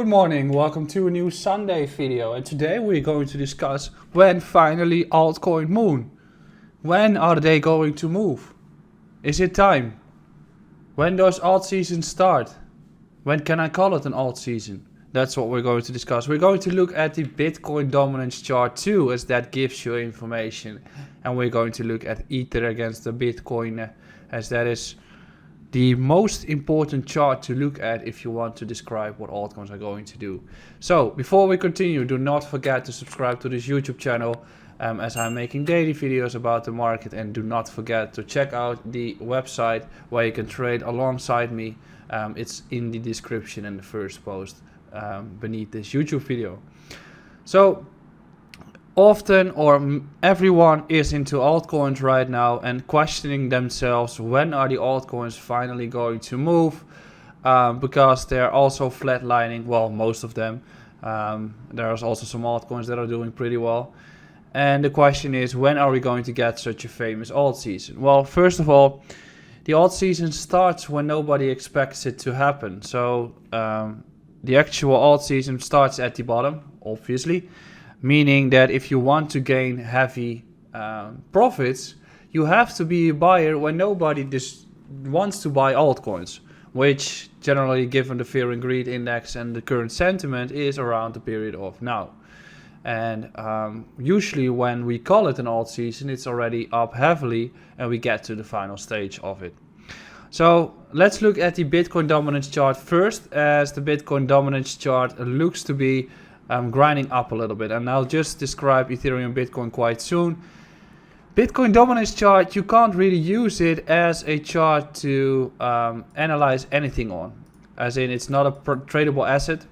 Good morning, welcome to a new Sunday video, and today we're going to discuss when finally altcoin moon. When are they going to move? Is it time? When does Altseason start? When can I call it an Altseason? That's what we're going to discuss. We're going to look at the Bitcoin dominance chart too, as that gives you information. And we're going to look at Ether against the Bitcoin, as that is the most important chart to look at if you want to describe what altcoins are going to do. So before we continue, do not forget to subscribe to this YouTube channel, as I'm making daily videos about the market, and do not forget to check out the website where you can trade alongside me. It's in the description in the first post beneath this YouTube video. So often, or everyone is into altcoins right now and questioning themselves, when are the altcoins finally going to move, because they're also flatlining. Well, most of them. There's also some altcoins that are doing pretty well, and the question is, when are we going to get such a famous alt season? Well, first of all, the alt season starts when nobody expects it to happen. So the actual alt season starts at the bottom, obviously, meaning that if you want to gain heavy profits, you have to be a buyer when nobody just wants to buy altcoins, which generally, given the fear and greed index and the current sentiment, is around the period of now. And usually when we call it an alt season, it's already up heavily and we get to the final stage of it. So let's look at the Bitcoin dominance chart first, as the Bitcoin dominance chart looks to be grinding up a little bit, and I'll just describe Ethereum, Bitcoin quite soon. Bitcoin dominance chart, you can't really use it as a chart to analyze anything on, as in it's not a tradable asset,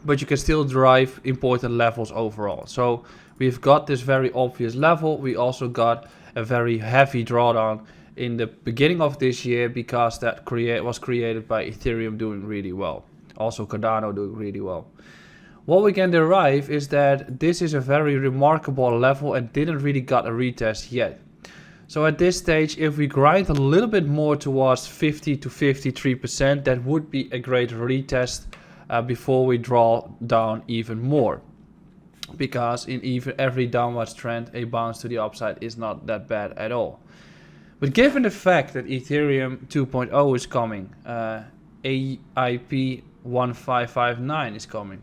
but you can still drive important levels overall. So we've got this very obvious level. We also got a very heavy drawdown in the beginning of this year, because that was created by Ethereum doing really well, also Cardano doing really well. What we can derive is that this is a very remarkable level and didn't really got a retest yet. So at this stage, if we grind a little bit more towards 50 to 53%, that would be a great retest before we draw down even more. Because in even every downwards trend, a bounce to the upside is not that bad at all. But given the fact that Ethereum 2.0 is coming, AIP 1559 is coming,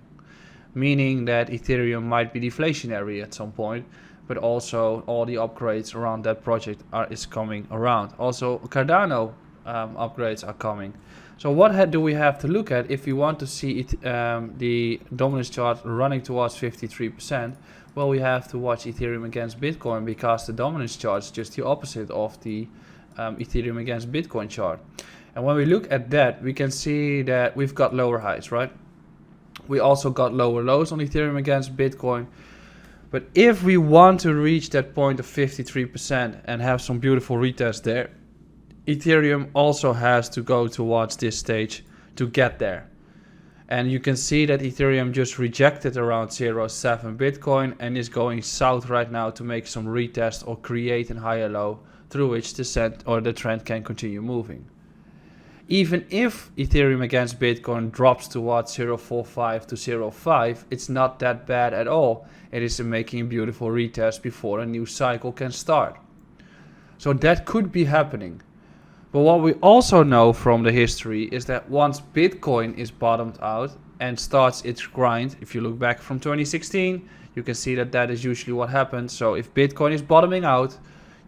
meaning that Ethereum might be deflationary at some point, but also all the upgrades around that project is coming around. Also Cardano upgrades are coming. So what do we have to look at if we want to see the dominance chart running towards 53%? Well, we have to watch Ethereum against Bitcoin, because the dominance chart is just the opposite of the Ethereum against Bitcoin chart. And when we look at that, we can see that we've got lower highs, right? We also got lower lows on Ethereum against Bitcoin. But if we want to reach that point of 53% and have some beautiful retests there, Ethereum also has to go towards this stage to get there. And you can see that Ethereum just rejected around 0.7 Bitcoin and is going south right now to make some retest or create a higher low through which the trend can continue moving. Even if Ethereum against Bitcoin drops towards 0.45 to 0.5, it's not that bad at all. It is making a beautiful retest before a new cycle can start. So that could be happening. But what we also know from the history is that once Bitcoin is bottomed out and starts its grind, if you look back from 2016, you can see that that is usually what happens. So if Bitcoin is bottoming out,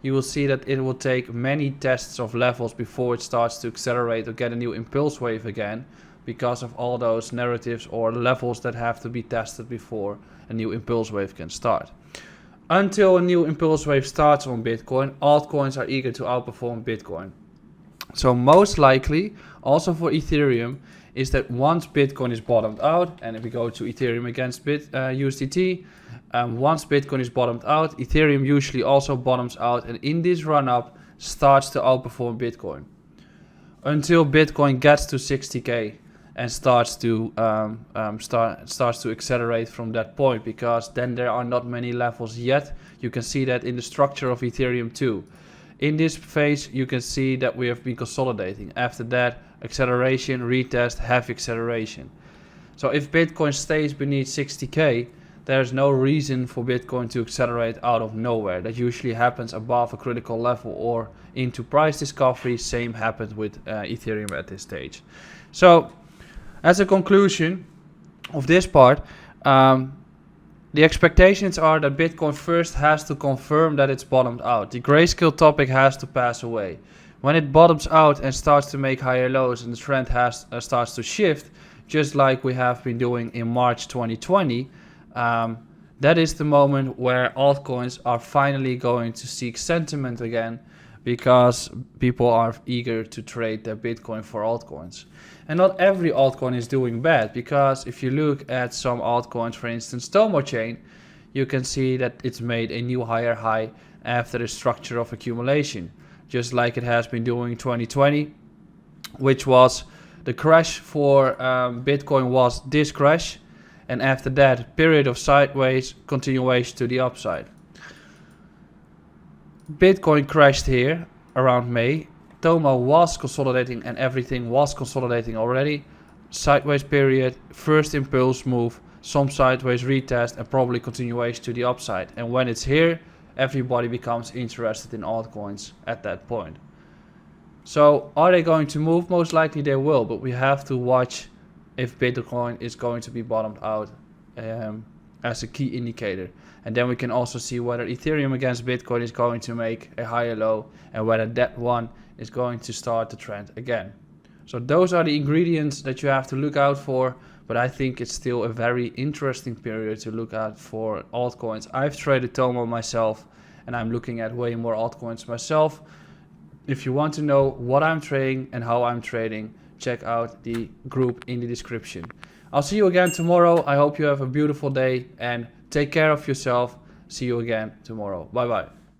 you will see that it will take many tests of levels before it starts to accelerate or get a new impulse wave again, because of all those narratives or levels that have to be tested before a new impulse wave can start. Until a new impulse wave starts on Bitcoin, altcoins are eager to outperform Bitcoin. So most likely, also for Ethereum, is that once Bitcoin is bottomed out, and if we go to Ethereum against USDT, once Bitcoin is bottomed out, Ethereum usually also bottoms out, and in this run-up starts to outperform Bitcoin until Bitcoin gets to 60k and starts to accelerate from that point, because then there are not many levels yet. You can see that in the structure of Ethereum too. In this phase, you can see that we have been consolidating. After that, acceleration, retest, heavy acceleration. So if Bitcoin stays beneath 60k, there's no reason for Bitcoin to accelerate out of nowhere. That usually happens above a critical level or into price discovery. Same happened with Ethereum at this stage. So as a conclusion of this part, the expectations are that Bitcoin first has to confirm that it's bottomed out. The grayscale topic has to pass away. When it bottoms out and starts to make higher lows and the trend starts to shift, just like we have been doing in March 2020, that is the moment where altcoins are finally going to seek sentiment again, because people are eager to trade their Bitcoin for altcoins. And not every altcoin is doing bad, because if you look at some altcoins, for instance Tomo Chain, you can see that it's made a new higher high after the structure of accumulation, just like it has been doing in 2020, which was the crash for Bitcoin was this crash, and after that period of sideways continuation to the upside. Bitcoin crashed here around May. Tomo was consolidating and everything was consolidating already. Sideways period, first impulse move, some sideways retest, and probably continuation to the upside. And when it's here, everybody becomes interested in altcoins at that point. So are they going to move? Most likely they will, but we have to watch if Bitcoin is going to be bottomed out as a key indicator. And then we can also see whether Ethereum against Bitcoin is going to make a higher low and whether that one is going to start the trend again. So those are the ingredients that you have to look out for, but I think it's still a very interesting period to look out for altcoins. I've traded Tomo myself and I'm looking at way more altcoins myself. If you want to know what I'm trading and how I'm trading, check out the group in the description. I'll see you again tomorrow. I hope you have a beautiful day and take care of yourself. See you again tomorrow. Bye bye.